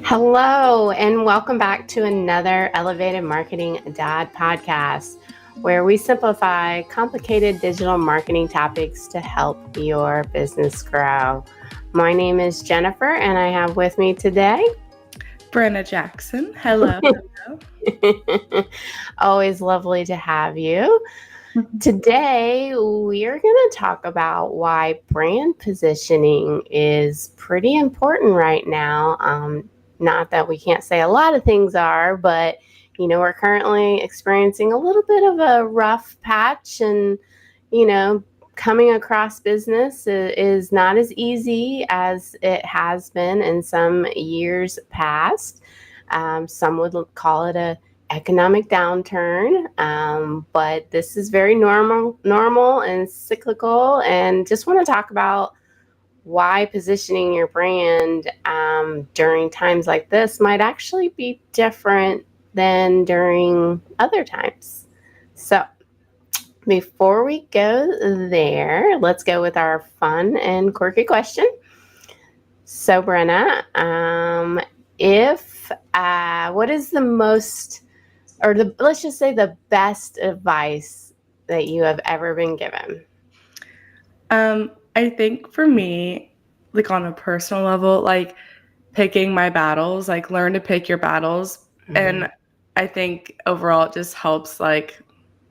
Hello, and welcome back to another Elevated Marketing Dad podcast, where we simplify complicated digital marketing topics to help your business grow. My name is Jennifer, and I have with me today Brenna Jackson. Hello. Always lovely to have you. Today, we are going to talk about why brand positioning is pretty important right now. Not that we can't say a lot of things are, but we're currently experiencing a little bit of a rough patch, and coming across business is not as easy as it has been in some years past. Some would call it a economic downturn, but this is very normal and cyclical, and just want to talk about why positioning your brand during times like this might actually be different than during other times. So before we go there, let's go with our fun and quirky question. So Brenna, what is the most, or let's just say the best advice that you have ever been given? I think for me, like on a personal level, like picking my battles, like learn to pick your battles. Mm-hmm. And I think overall it just helps like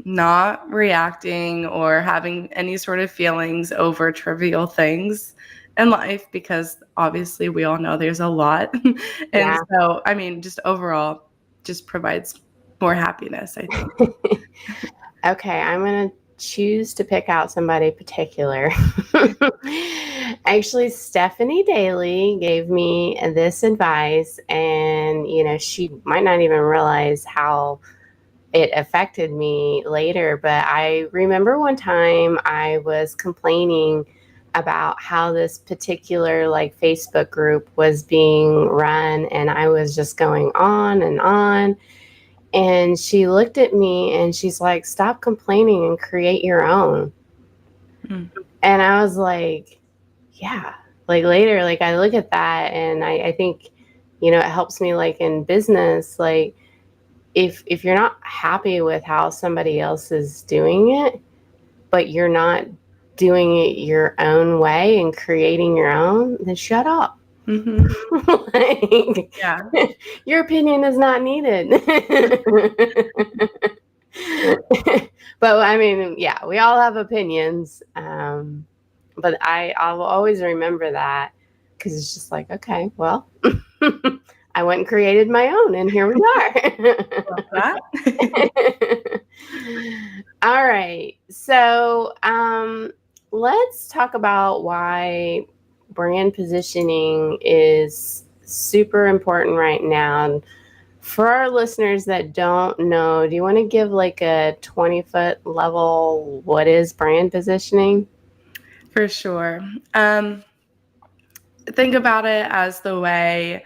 not reacting or having any sort of feelings over trivial things in life, because obviously we all know there's a lot. And so, I mean, just overall just provides more happiness, I think. Okay, I'm going to choose to pick out somebody particular. Actually, Stephanie Daly gave me this advice, and she might not even realize how it affected me later, but I remember one time I was complaining about how this particular Facebook group was being run, and I was just going on and on. And she looked at me and she's like, "Stop complaining and create your own." And I was like, yeah, later, I look at that and I think, it helps me in business. If you're not happy with how somebody else is doing it, but you're not doing it your own way and creating your own, then shut up. Mm-hmm. Your opinion is not needed. But I mean, yeah, we all have opinions. But I will always remember that, because it's just like, okay, well, I went and created my own, and here we are. All right. So let's talk about why brand positioning is super important right now. For our listeners that don't know, do you want to give a 20-foot level, what is brand positioning? For sure. Think about it as the way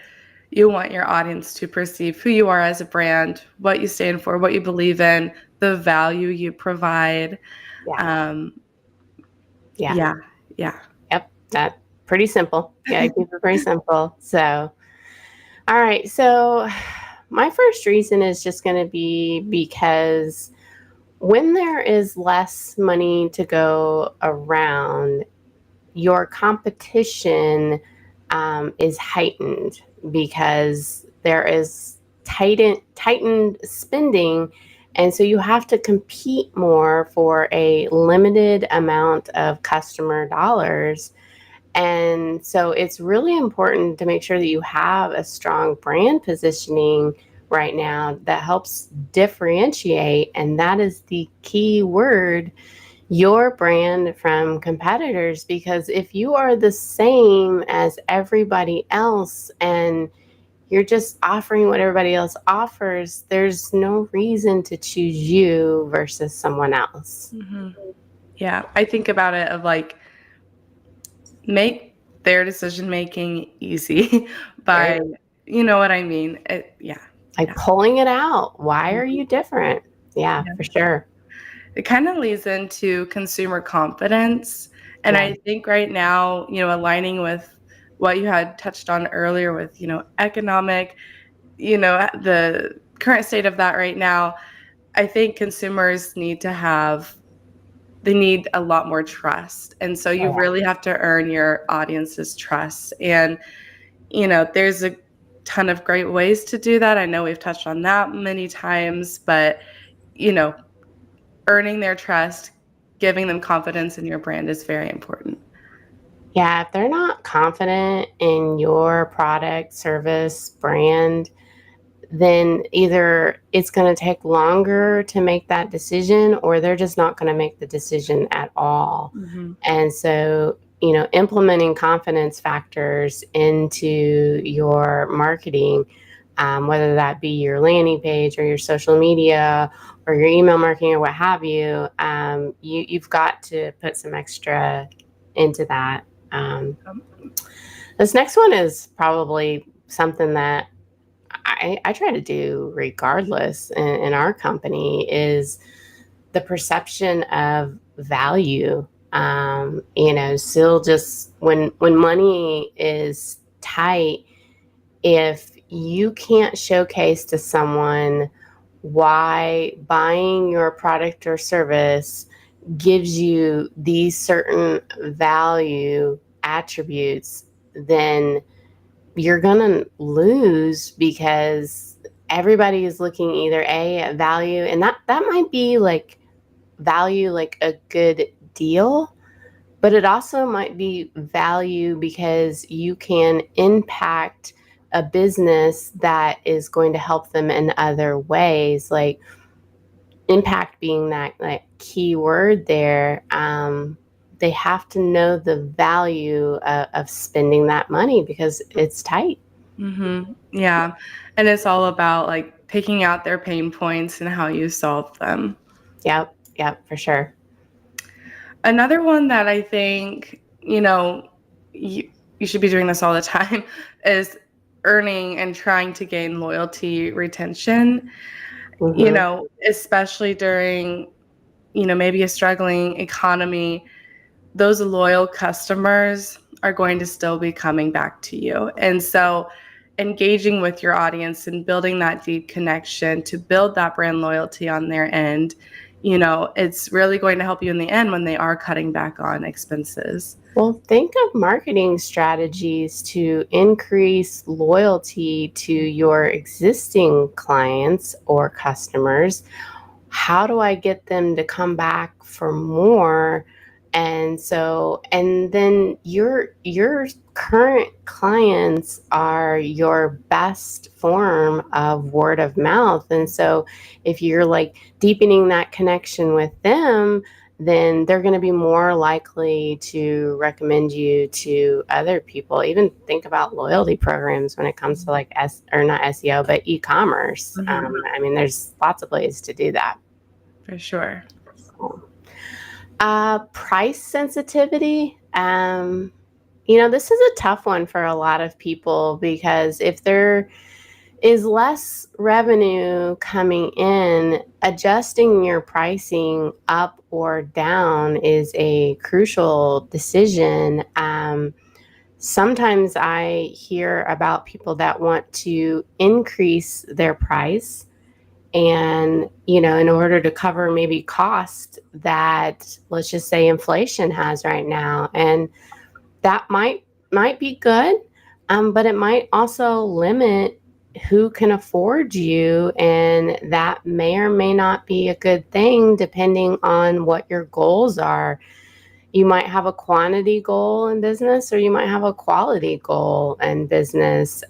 you want your audience to perceive who you are as a brand, what you stand for, what you believe in, the value you provide. Yeah. Yep. That's pretty simple. Yeah, keep it pretty simple. So, all right. So my first reason is just going to be because when there is less money to go around, your competition is heightened because there is tightened spending. And so you have to compete more for a limited amount of customer dollars. And so it's really important to make sure that you have a strong brand positioning right now that helps differentiate. And that is the key word, your brand from competitors. Because if you are the same as everybody else and you're just offering what everybody else offers, there's no reason to choose you versus someone else. Mm-hmm. Yeah, I think about it of make their decision making easy by, you know what I mean? Pulling it out. Why are you different? Yeah, for sure. It kind of leads into consumer confidence. And I think right now, aligning with what you had touched on earlier with, economic, the current state of that right now, I think consumers they need a lot more trust. And so you Oh, really have to earn your audience's trust. And, there's a ton of great ways to do that. I know we've touched on that many times, but, you know, earning their trust, giving them confidence in your brand is very important. yeah, if they're not confident in your product, service, brand, then either it's going to take longer to make that decision or they're just not going to make the decision at all. Mm-hmm. And so, implementing confidence factors into your marketing, whether that be your landing page or your social media or your email marketing or what have you, you've got to put some extra into that. This next one is probably something that I try to do regardless in our company is the perception of value. Still just when money is tight, if you can't showcase to someone why buying your product or service gives you these certain value attributes, then you're gonna lose because everybody is looking either at value, and that might be like value like a good deal, but it also might be value because you can impact a business that is going to help them in other ways, like impact being that like key word there. They have to know the value of spending that money because it's tight. Mm-hmm. Yeah. And it's all about like picking out their pain points and how you solve them. Yep, for sure. Another one that I think, you should be doing this all the time is earning and trying to gain loyalty retention, Hmm. especially during, maybe a struggling economy. Those loyal customers are going to still be coming back to you. And so engaging with your audience and building that deep connection to build that brand loyalty on their end, it's really going to help you in the end when they are cutting back on expenses. Well, think of marketing strategies to increase loyalty to your existing clients or customers. How do I get them to come back for more? And then your current clients are your best form of word of mouth. And so if you're like deepening that connection with them, then they're going to be more likely to recommend you to other people. Even think about loyalty programs when it comes to like or not SEO, but e-commerce. Mm-hmm. I mean, there's lots of ways to do that. For sure. Price sensitivity. This is a tough one for a lot of people because if there is less revenue coming in, adjusting your pricing up or down is a crucial decision. Sometimes I hear about people that want to increase their price and in order to cover maybe cost that, let's just say, inflation has right now, and that might be good, but it might also limit who can afford you, and that may or may not be a good thing depending on what your goals are. You might have a quantity goal in business or you might have a quality goal in business.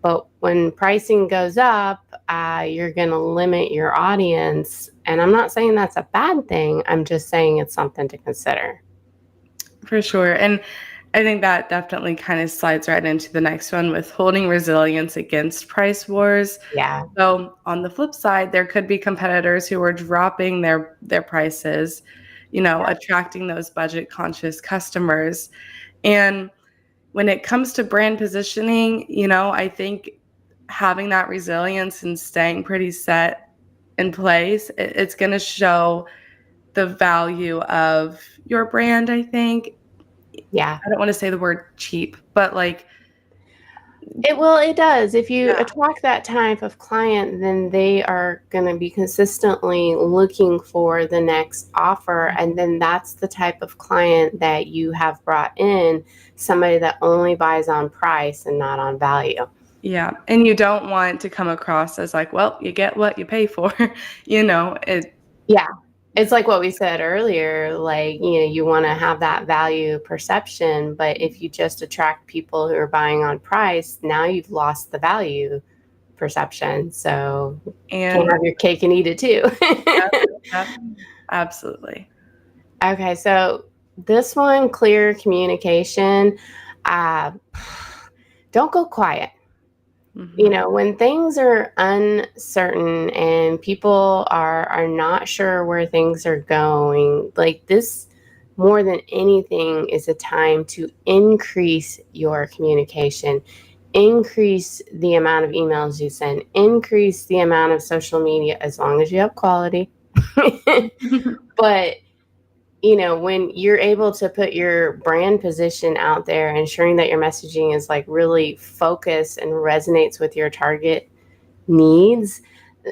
But when pricing goes up, you're going to limit your audience. And I'm not saying that's a bad thing. I'm just saying it's something to consider. For sure. And I think that definitely kind of slides right into the next one with holding resilience against price wars. Yeah. So on the flip side, there could be competitors who are dropping their prices, attracting those budget conscious customers. And when it comes to brand positioning, I think having that resilience and staying pretty set in place, it's going to show the value of your brand, I think. Yeah. I don't want to say the word cheap, but like, It does. If you yeah, attract that type of client, then they are going to be consistently looking for the next offer. And then that's the type of client that you have brought in, somebody that only buys on price and not on value. yeah. And you don't want to come across as like, well, you get what you pay for. It. Yeah. It's like what we said earlier, like, you want to have that value perception, but if you just attract people who are buying on price, now you've lost the value perception. So can't And have your cake and eat it too. yep, yep, absolutely. Okay, so this one, clear communication. Uh, don't go quiet. Hmm. When things are uncertain and people are not sure where things are going, like this, more than anything, is a time to increase your communication, increase the amount of emails you send, increase the amount of social media, as long as you have quality. But when you're able to put your brand position out there, ensuring that your messaging is like really focused and resonates with your target needs,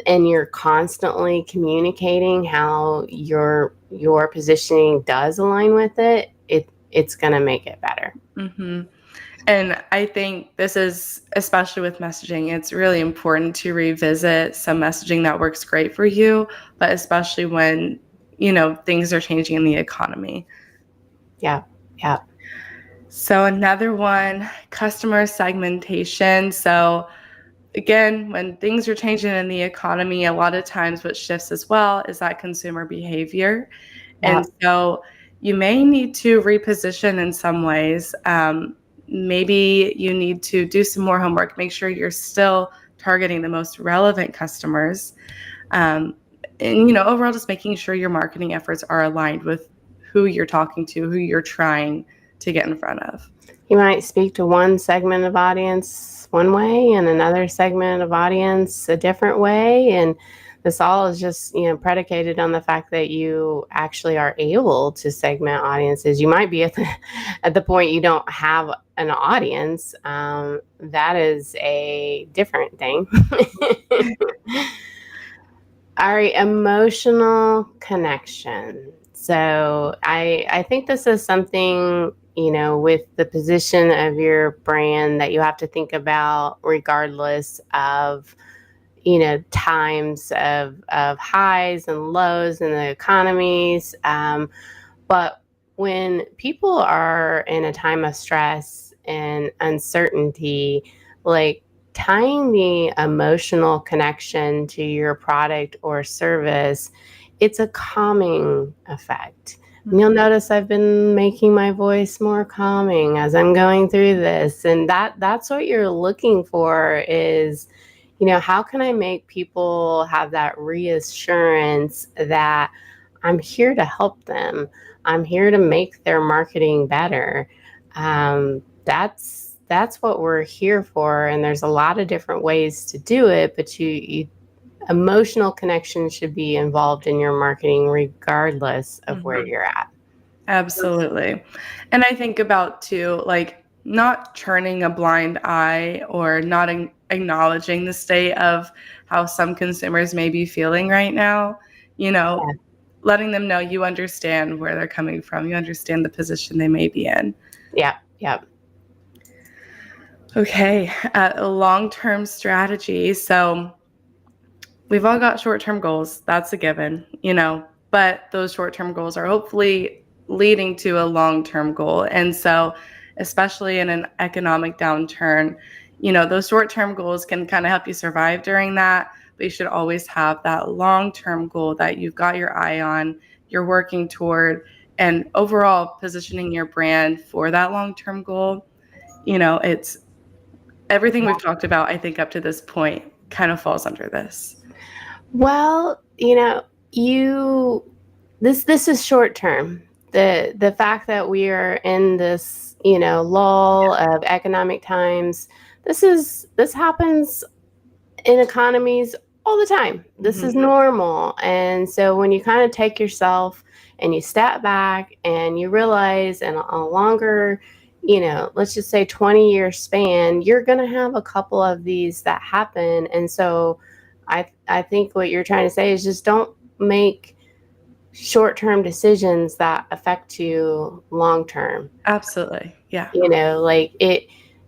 and you're constantly communicating how your positioning does align with it's going to make it better. Hmm. And I think this is, especially with messaging, it's really important to revisit some messaging that works great for you, but especially when, things are changing in the economy. Yeah. Yeah. So another one, customer segmentation. So again, when things are changing in the economy, a lot of times what shifts as well is that consumer behavior. Yeah. And so you may need to reposition in some ways. Maybe you need to do some more homework, make sure you're still targeting the most relevant customers. And, overall, just making sure your marketing efforts are aligned with who you're talking to, who you're trying to get in front of. You might speak to one segment of audience one way and another segment of audience a different way. And this all is just, predicated on the fact that you actually are able to segment audiences. You might be at the point you don't have an audience. That is a different thing. All right, emotional connection. So I think this is something, with the position of your brand, that you have to think about regardless of, times of highs and lows in the economies. But when people are in a time of stress and uncertainty, like, tying the emotional connection to your product or service, it's a calming effect. And you'll notice I've been making my voice more calming as I'm going through this. And that's what you're looking for is, how can I make people have that reassurance that I'm here to help them? I'm here to make their marketing better. That's what we're here for, and there's a lot of different ways to do it. But you emotional connection should be involved in your marketing, regardless of where Mhm. you're at. Absolutely. And I think about too, like not turning a blind eye or not acknowledging the state of how some consumers may be feeling right now, you know, Yeah, letting them know you understand where they're coming from, you understand the position they may be in. yeah, yeah. Okay, a long-term strategy. So we've all got short-term goals. That's a given, but those short-term goals are hopefully leading to a long-term goal. And so, especially in an economic downturn, those short-term goals can kind of help you survive during that, but you should always have that long-term goal that you've got your eye on, you're working toward, and overall positioning your brand for that long-term goal. It's everything we've talked about, I think, up to this point kind of falls under this. Well, you this is short term. The fact that we are in this, lull of economic times, this happens in economies all the time. This is normal. And so when you kind of take yourself and you step back and you realize in a longer, let's just say 20-year span, you're going to have a couple of these that happen. And so I think what you're trying to say is just don't make short-term decisions that affect you long-term. Absolutely. Yeah.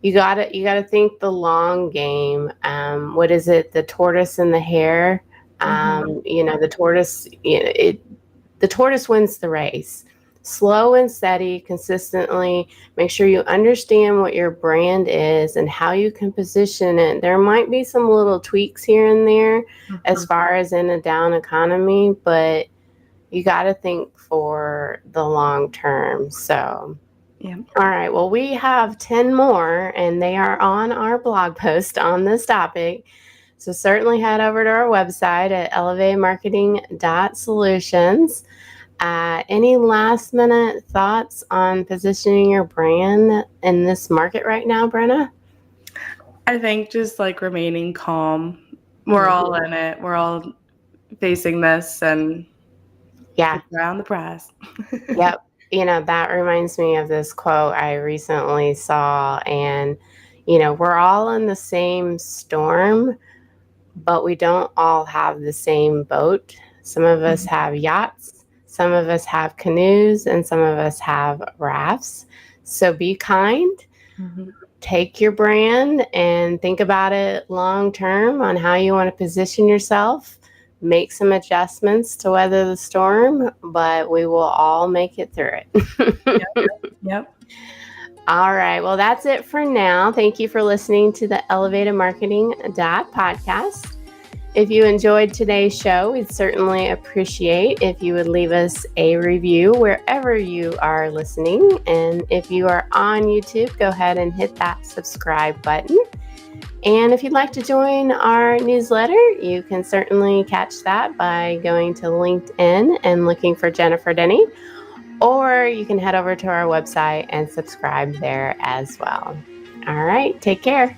You gotta think the long game. What is it? The tortoise and the hare. The tortoise. The tortoise wins the race. Slow and steady, consistently. Make sure you understand what your brand is and how you can position it. There might be some little tweaks here and there as far as in a down economy, but you got to think for the long term. So. Yeah. All right. Well, we have 10 more, and they are on our blog post on this topic. So certainly head over to our website at elevatedmarketing.solutions. Any last minute thoughts on positioning your brand in this market right now, Brenna? I think just like remaining calm. We're all in it. We're all facing this, and around the prize. Yep. That reminds me of this quote I recently saw, and we're all in the same storm, but we don't all have the same boat. Some of us have yachts, some of us have canoes, and some of us have rafts. So be kind. Take your brand and think about it long term on how you want to position yourself. Make some adjustments to weather the storm, but we will all make it through it. Yep. All right. Well, that's it for now. Thank you for listening to the Elevated Marketing podcast. If you enjoyed today's show, we'd certainly appreciate if you would leave us a review wherever you are listening. And if you are on YouTube, go ahead and hit that subscribe button. And if you'd like to join our newsletter, you can certainly catch that by going to LinkedIn and looking for Jennifer Denny, or you can head over to our website and subscribe there as well. All right, take care.